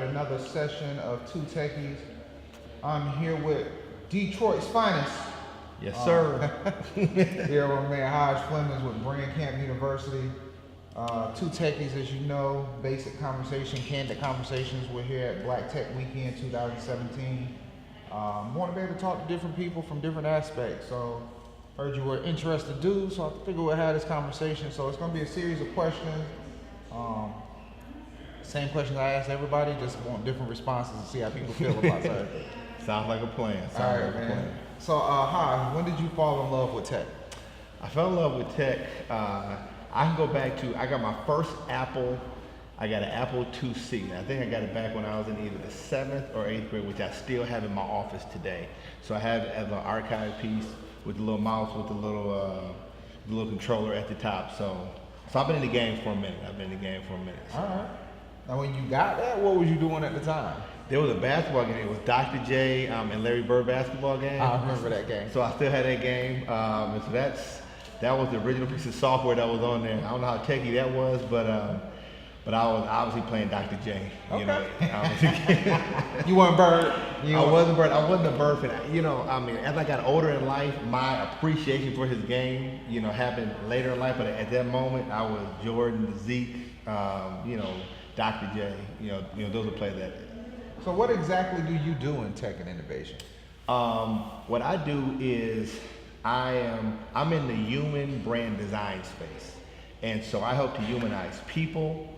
another session of 2Techies. I'm here with Detroit's finest. Yes, sir. Here with my man Hajj Flemings with Brand Camp University. 2Techies, as you know, basic conversation, candid conversations. We're here at Black Tech Weekend 2017. Want to be able to talk to different people from different aspects. So heard you were interested dude, so I figured we'll have this conversation. So it's going to be a series of questions. Same questions I ask everybody, just want different responses and see how people feel about certain things. Sounds like a plan. All right, man. So, Hajj, when did you fall in love with tech? I fell in love with tech. I can go back to, I got my first Apple. I got an Apple IIc. I think I got it back when I was in either the 7th or 8th grade, which I still have in my office today. So I have it as an archive piece with the little mouse with the little controller at the top. So I've been in the game for a minute. All right. Now, when you got that, what was you doing at the time? There was a basketball game. It was Dr. J and Larry Bird basketball game. I remember that game. So I still had that game. And so that was the original piece of software that was on there. I don't know how techy that was, but I was obviously playing Dr. J. You know, you weren't Bird. I wasn't Bird. I wasn't a Bird fan. You know, I mean, as I got older in life, my appreciation for his game, you know, happened later in life. But at that moment, I was Jordan, Zeke, you know, Dr. J. You know, those are players that. So what exactly do you do in tech and innovation? What I do is I'm in the human brand design space. And so I help to humanize people,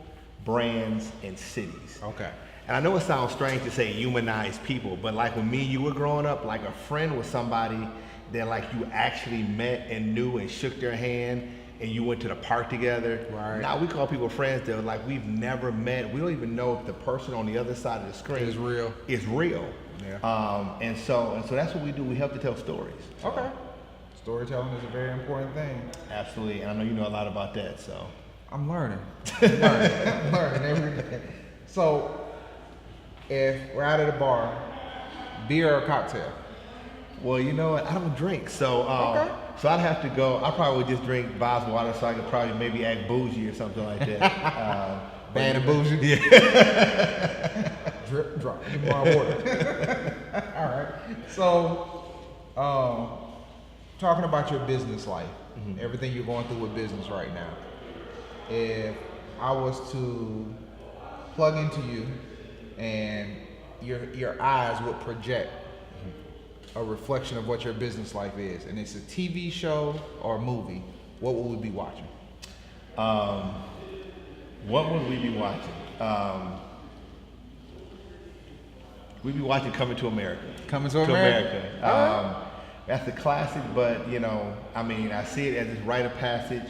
brands, and cities. Okay. And I know it sounds strange to say humanize people, but like when me and you were growing up, like a friend was somebody that like you actually met and knew and shook their hand and you went to the park together. Right. Now we call people friends that like we've never met. We don't even know if the person on the other side of the screen is real. Yeah. And so that's what we do. We help to tell stories. Okay. Storytelling is a very important thing. Absolutely, and I know you know a lot about that, so. I'm learning. I'm learning every day. So, if we're out at the bar, beer or cocktail? Well, you know what? I don't drink, so okay. So I'd have to go. I probably would just drink Bob's water, so I could probably maybe act bougie or something like that. Bad and bougie. Yeah. Drip, drop. Give me my water. All right. So, talking about your business life, everything you're going through with business right now. If I was to plug into you and your eyes would project a reflection of what your business life is, and it's a TV show or a movie, what would we be watching? What would we be watching? We'd be watching Coming to America. Coming to America. That's a classic, but you know, I mean, I see it as this rite of passage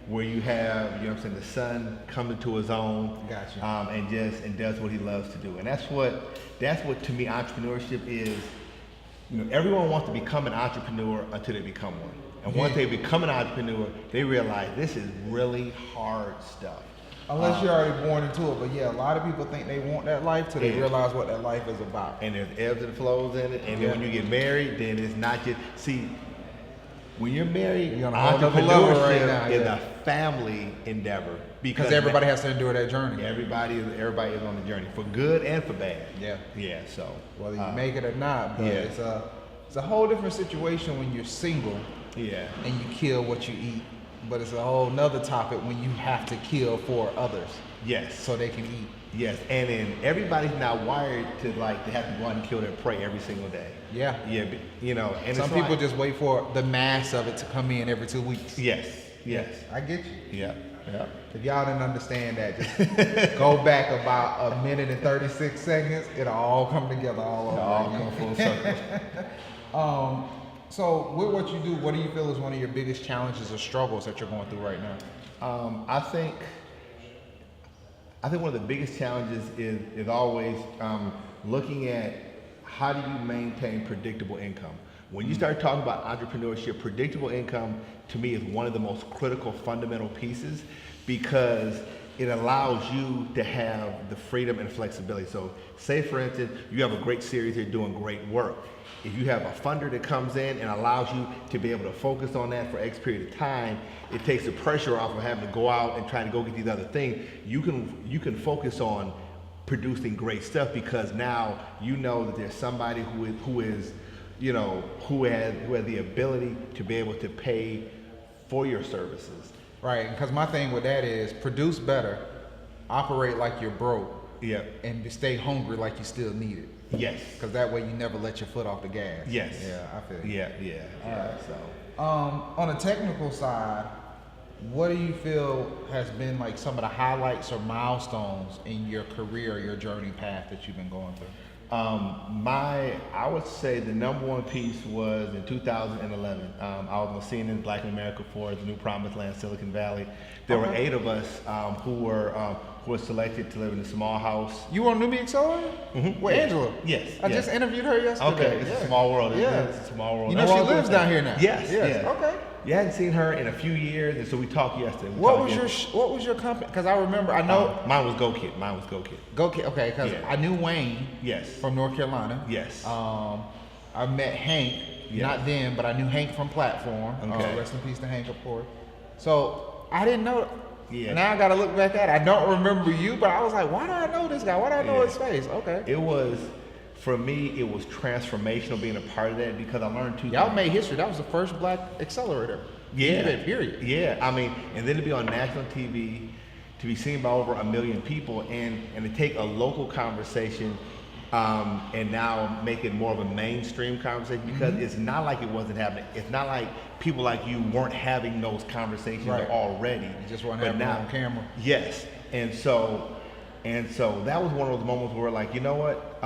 where you have, you know what I'm saying, the son coming to his own. Gotcha. And does what he loves to do. And that's what to me entrepreneurship is. You know, everyone wants to become an entrepreneur until they become one. And once they become an entrepreneur, they realize this is really hard stuff. Unless you're already born into it, but yeah, a lot of people think they want that life till they realize what that life is about. And there's ebbs and flows in it, and then when you get married, then it's not just, see, when you're married, you're on a whole nother level right now, is a family endeavor. Because everybody has to endure that journey. Everybody is on the journey, for good and for bad. Yeah. Yeah, so. Whether you make it or not, but it's a whole different situation when you're single and you kill what you eat. But it's a whole nother topic when you have to kill for others. Yes. So they can eat. Yes, and then everybody's not wired to have to go out and kill their prey every single day. Yeah. Yeah, but, you know. And some people just wait for the mass of it to come in every 2 weeks. Yes. I get you. Yeah. If y'all didn't understand that, just go back about a minute and 36 seconds. It'll all come together all over. It'll all come full circle. So with what you do, what do you feel is one of your biggest challenges or struggles that you're going through right now? I think one of the biggest challenges is always looking at how do you maintain predictable income. When you start talking about entrepreneurship, predictable income to me is one of the most critical fundamental pieces because it allows you to have the freedom and flexibility. So say for instance, you have a great series, you're doing great work. If you have a funder that comes in and allows you to be able to focus on that for X period of time, it takes the pressure off of having to go out and try to go get these other things. You can focus on producing great stuff, because now you know that there's somebody who has the ability to be able to pay for your services. Right, because my thing with that is produce better, operate like you're broke, Yeah. and stay hungry like you still need it. Yes. Because that way you never let your foot off the gas. Yes. Yeah, I feel you. Yeah. Alright. So. On a technical side, what do you feel has been like some of the highlights or milestones in your career, your journey path that you've been going through? I would say the number one piece was in 2011. I was on CNN Black in America for the New Promised Land, Silicon Valley. There were 8 of us who were selected to live in a small house. You on New Me Accelerator? Mm-hmm. With Yeah. Angela? Yes. I just interviewed her yesterday. Okay, it's a small world. Yeah. It's a small world. You know she lives down here now? Yes. Okay. You hadn't seen her in a few years, and so we talked yesterday. What was your company? Because I remember, I know. Mine was Go Kid. Go Kid, okay, because Yeah. I knew Wayne. Yes. From North Carolina. Yes. I met Hank, Yes. not then, but I knew Hank from Platform. Okay. Rest in peace to Hank, of course. So I didn't know. Yeah. Now I got to look back at it. I don't remember you, but I was like, why do I know this guy? Why do I know Yeah. his face? Okay. It was, for me, it was transformational being a part of that, because I learned 2 things. Y'all made history. That was the first black accelerator. Yeah. Period. Yeah, I mean, and then to be on national TV, to be seen by over 1 million people, and to take a local conversation and now make it more of a mainstream conversation, because it's not like it wasn't happening. It's not like people like you weren't having those conversations Right. already. You just weren't But having now, it on camera. Yes, and so that was one of those moments where, like, you know what?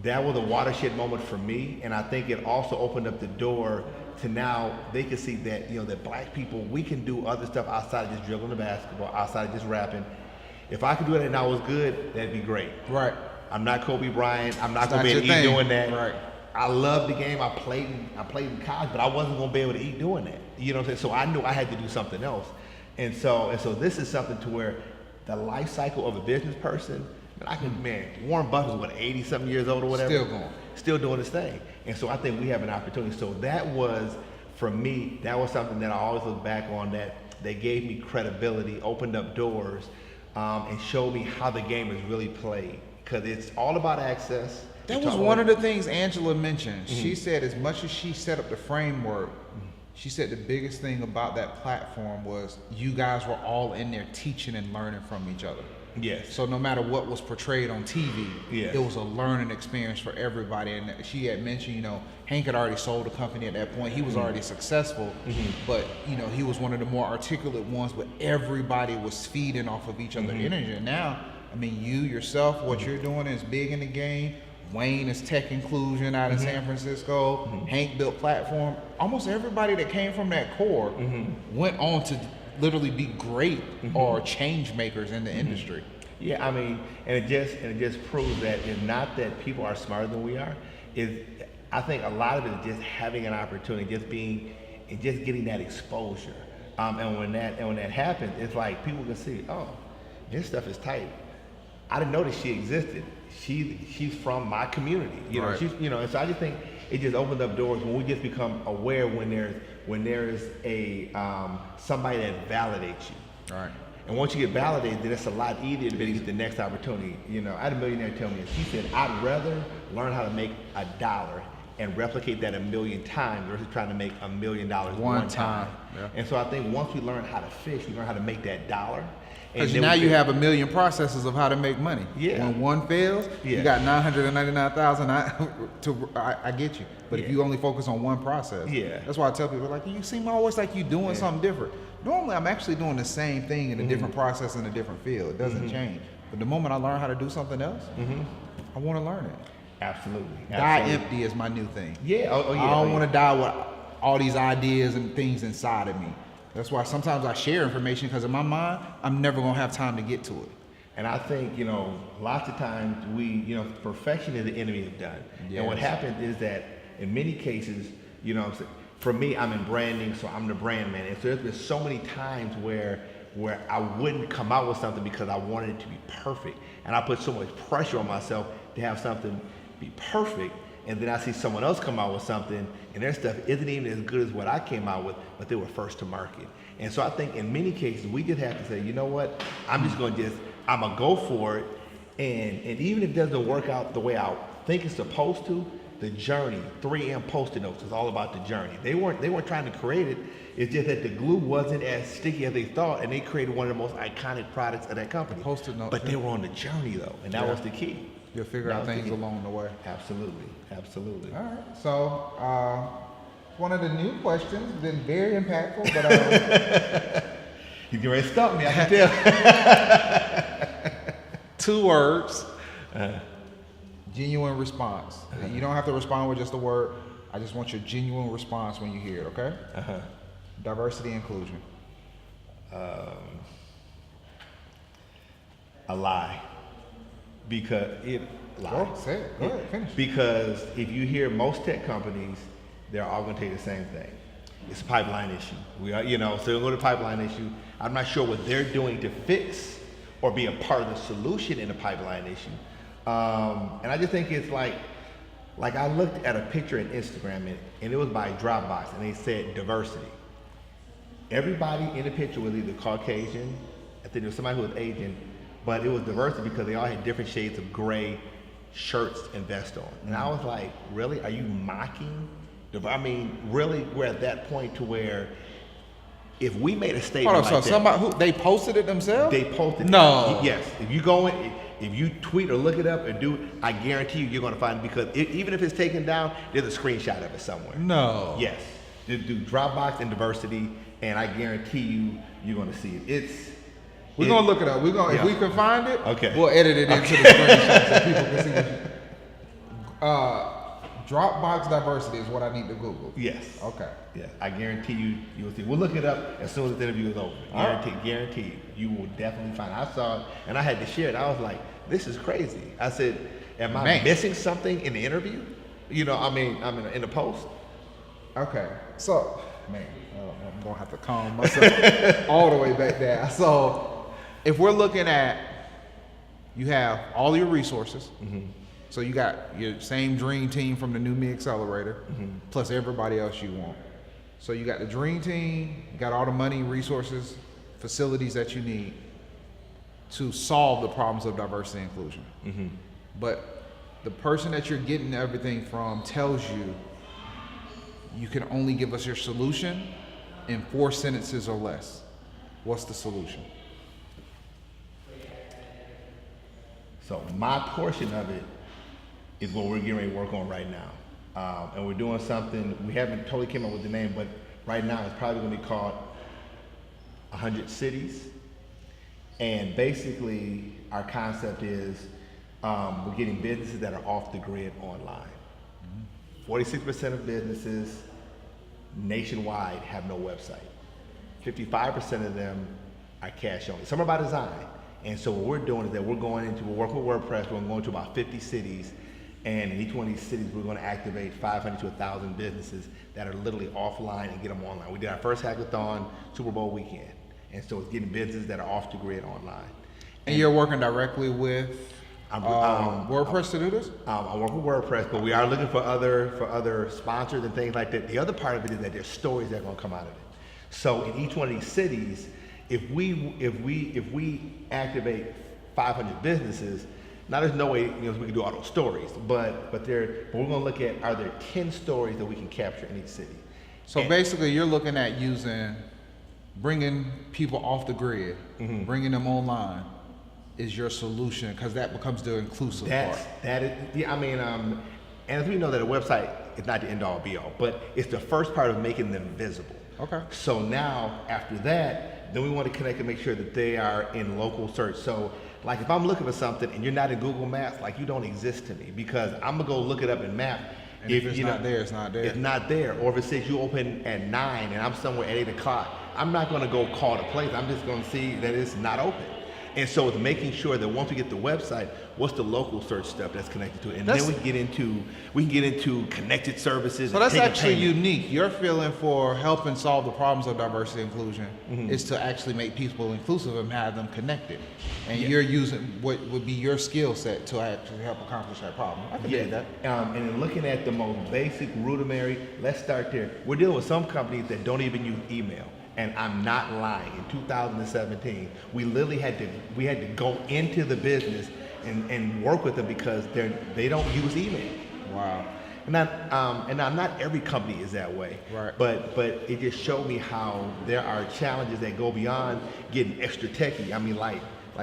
That was a watershed moment for me, and I think it also opened up the door to now they could see that, that black people, we can do other stuff outside of just dribbling the basketball, outside of just rapping. If I could do it and I was good, that'd be great. Right. I'm not Kobe Bryant. I'm not It's gonna be not able to your eat thing. doing that. Right. I love the game. I played in college, but I wasn't gonna be able to eat doing that. You know what I'm saying? So I knew I had to do something else. And so this is something to where the life cycle of a business person, Warren Buffett was 80 something years old or whatever. Still going. Still doing his thing. And so I think we have an opportunity. So that was, for me, that was something that I always look back on, that they gave me credibility, opened up doors, and showed me how the game is really played. Because it's all about access. That was one of the things Angela mentioned. She said as much as she set up the framework, she said the biggest thing about that platform was you guys were all in there teaching and learning from each other. Yes. So no matter what was portrayed on TV, Yes. it was a learning experience for everybody. And she had mentioned, Hank had already sold the company at that point. He was already successful, but he was one of the more articulate ones. But everybody was feeding off of each other's energy. And now, you yourself, what you're doing is big in the game. Wayne is tech inclusion out in San Francisco. Hank built Platform. Almost everybody that came from that core went on to literally be great or change makers in the industry. Yeah, and it just proves that it's not that people are smarter than we are. I think a lot of it is just having an opportunity, just getting that exposure. And when that happens, it's like people can see, oh, this stuff is tight. I didn't know that she existed. She's from my community, Right. And so I just think it just opens up doors when we just become aware when there's a somebody that validates you. Right. And once you get validated, then it's a lot easier to be able to get the next opportunity. I had a millionaire tell me this. He said, I'd rather learn how to make $1 and replicate that 1,000,000 times versus trying to make $1 million one time. Yeah. And so I think once we learn how to fish, we learn how to make that dollar. Because now you have 1 million processes of how to make money. Yeah. When one fails, you got 999,000. I get you. But if you only focus on one process, that's why I tell people, like, you seem always like you doing something different. Normally, I'm actually doing the same thing in a different process in a different field. It doesn't change. But the moment I learn how to do something else, I want to learn it. Absolutely. Die empty is my new thing. Yeah. Oh, yeah. I don't want to die with all these ideas and things inside of me. That's why sometimes I share information, because in my mind, I'm never going to have time to get to it. And I think, lots of times perfection is the enemy of done. Yes. And what happens is that in many cases, for me, I'm in branding, so I'm the brand man. And so there's been so many times where I wouldn't come out with something because I wanted it to be perfect. And I put so much pressure on myself to have something be perfect. And then I see someone else come out with something, and their stuff isn't even as good as what I came out with, but they were first to market. And so I think in many cases, we just have to say, you know what, I'm going to go for it, And even if it doesn't work out the way I think it's supposed to, the journey, 3M Post-it notes is all about the journey. They weren't trying to create it. It's just that the glue wasn't as sticky as they thought, and they created one of the most iconic products of that company. Post-it notes. But they were on the journey though, and that was the key. You'll figure out things along the way. Absolutely, absolutely. All right. So one of the new questions, been very impactful, but You can ready to stump me, I can tell. 2 words. Genuine response. You don't have to respond with just a word. I just want your genuine response when you hear it, okay? Diversity, inclusion. A lie. Because lie. Go, say it. Go ahead, finish. Because if you hear most tech companies, they're all going to tell you the same thing. It's a pipeline issue. We are, so we'll go to the pipeline issue. I'm not sure what they're doing to fix or be a part of the solution in the pipeline issue. And I just think it's like I looked at a picture in Instagram and it was by Dropbox and they said diversity. Everybody in the picture was either Caucasian, I think there was somebody who was Asian, but it was diversity because they all had different shades of gray shirts and vests on. And I was like, really? Are you mocking? I mean, really, we're at that point to where if we made a statement like that, somebody they posted it themselves? They posted No. it. Yes. If you go in, if you tweet or look it up and do it, I guarantee you're going to find it because even if it's taken down, there's a screenshot of it somewhere. No. Yes. Just do Dropbox and diversity, and I guarantee you're going to see it. We're going to look it up. If we can find it, okay, we'll edit it into the screenshot so people can see what Dropbox diversity is what I need to Google. Yes. Okay. Yeah, I guarantee you'll see. We'll look it up as soon as the interview is over. Guarantee you will definitely find it. I saw it and I had to share it. I was like, this is crazy. I said, am I missing something in the interview? I'm in the post. Okay. So, I'm gonna have to calm myself all the way back there. So, if we're looking at, you have all your resources. So you got your same dream team from the New Me Accelerator, plus everybody else you want. So you got the dream team, you got all the money, resources, facilities that you need to solve the problems of diversity and inclusion. But the person that you're getting everything from tells you can only give us your solution in 4 sentences or less. What's the solution? So my portion of it is what we're getting ready to work on right now. And we're doing something, we haven't totally came up with the name, but right now it's probably gonna be called 100 Cities. And basically our concept is we're getting businesses that are off the grid online. 46% of businesses nationwide have no website. 55% of them are cash only. Some are by design. And so what we're doing is that we're working with WordPress, we're going to about 50 cities. And in each one of these cities, we're going to activate 500 to 1,000 businesses that are literally offline and get them online. We did our first hackathon Super Bowl weekend. And so it's getting businesses that are off the grid online. And you're working directly with WordPress to do this? I work with WordPress, but we are looking for other sponsors and things like that. The other part of it is that there's stories that are going to come out of it. So in each one of these cities, if we activate 500 businesses, now there's no way we can do all those stories, but we're going to look at, are there 10 stories that we can capture in each city? So basically, you're looking at bringing people off the grid, bringing them online is your solution, because that becomes the inclusive part. That is, yeah, and as we know that a website is not the end all be all, but it's the first part of making them visible. Okay. So now after that, then we want to connect and make sure that they are in local search. So like if I'm looking for something and you're not in Google Maps, like you don't exist to me, because I'm gonna go look it up in Map. And if it's not there, it's not there. It's not there. Or if it says you open at 9 and I'm somewhere at 8 o'clock, I'm not gonna go call the place. I'm just gonna see that it's not open. And so it's making sure that once we get the website, what's the local search stuff that's connected to it? And then we can get into connected services. So that's actually unique. Your feeling for helping solve the problems of diversity and inclusion is to actually make people inclusive and have them connected. And you're using what would be your skill set to actually help accomplish that problem. I can dig that. And in looking at the most basic, rudimentary, let's start there. We're dealing with some companies that don't even use email. And I'm not lying. In 2017, we literally had to go into the business and work with them because they don't use email. Wow. And not every company is that way. Right. But it just showed me how there are challenges that go beyond getting extra techie. I mean, like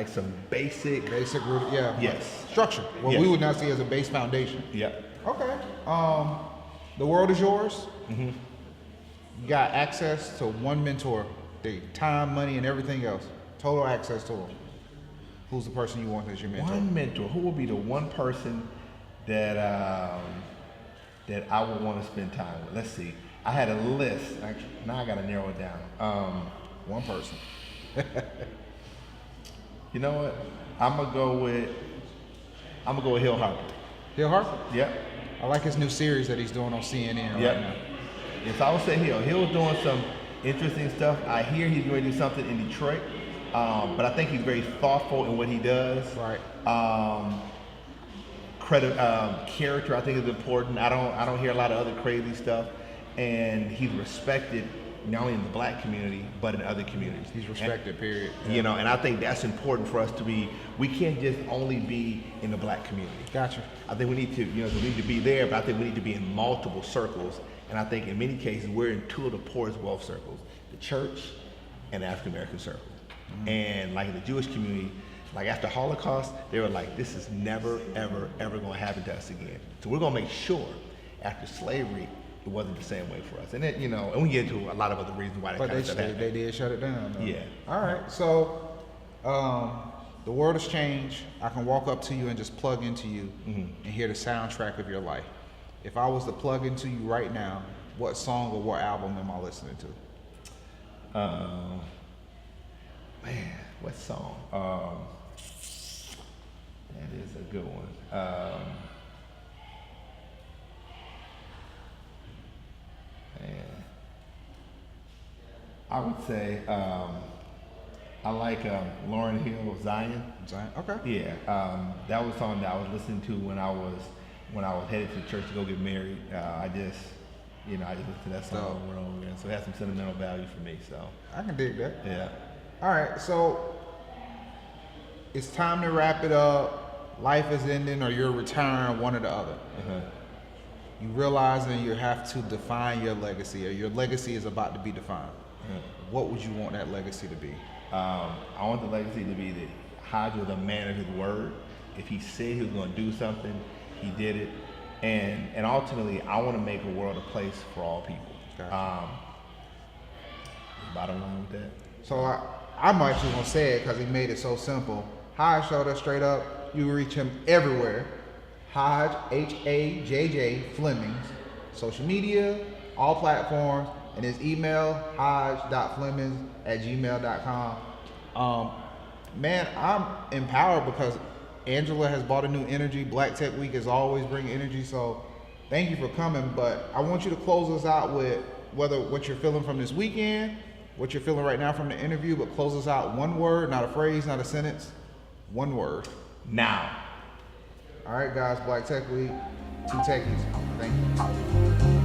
some basic. Yeah. Yes. Structure. What Yes. we would now see as a base foundation. Yeah. Okay. The world is yours. Mm-hmm. You got access to one mentor, the time, money, and everything else. Total access to him. Who's the person you want as your mentor? One mentor. Who will be the one person that that I would want to spend time with? Let's see. I had a list. Actually, now I got to narrow it down. One person. You know what? I'm gonna go with Hill Harper. Hill Harper? Yep. I like his new series that he's doing on CNN Yep. right now. Yes, I would say Hill. Hill's doing some interesting stuff. I hear he's going to do something in Detroit, but I think he's very thoughtful in what he does. Right. Character I think is important. I don't hear a lot of other crazy stuff, and he's respected not only in the black community but in other communities. He's respected, period. You know, and I think that's important for us to be. We can't just only be in the black community. Gotcha. I think we need to, we need to be there, but I think we need to be in multiple circles. And I think in many cases we're in two of the poorest wealth circles: the church and the African American circle. Mm-hmm. And like in the Jewish community, like after Holocaust, they were like, this is never, ever, ever going to happen to us again. So we're going to make sure after slavery, it wasn't the same way for us. And then, and we get into a lot of other reasons why that kind of stuff happened. They did shut it down, though. Yeah. All right. So, the world has changed. I can walk up to you and just plug into you and hear the soundtrack of your life. If I was to plug into you right now, what song or what album am I listening to? Man, what song? That is a good one. I would say I like Lauryn Hill, Zion. Zion. Okay. Yeah, that was a song that I was listening to when I was headed to church to go get married. I just listened to that song over and over again. So it has some sentimental value for me. So I can dig that. yeah. All right. So it's time to wrap it up. Life is ending, or you're retiring, one or the other. Uh-huh. You realize that you have to define your legacy, or your legacy is about to be defined. Yeah. What would you want that legacy to be? I want the legacy to be that Hajj was a man of his word. If he said he was going to do something, he did it. And ultimately, I want to make a world a place for all people. Gotcha. Bottom line with that. So I'm actually going to say it because he made it so simple. Hajj showed us straight up. You can reach him everywhere. Hajj, H-A-J-J, Flemings. Social media, all platforms. And his email, hajj.flemings@gmail.com. Man, I'm empowered because Angela has bought a new energy. Black Tech Week is always bringing energy. So thank you for coming. But I want you to close us out with what you're feeling from this weekend, what you're feeling right now from the interview, but close us out one word, not a phrase, not a sentence, one word. Now. All right, guys, Black Tech Week, 2Techies. Thank you.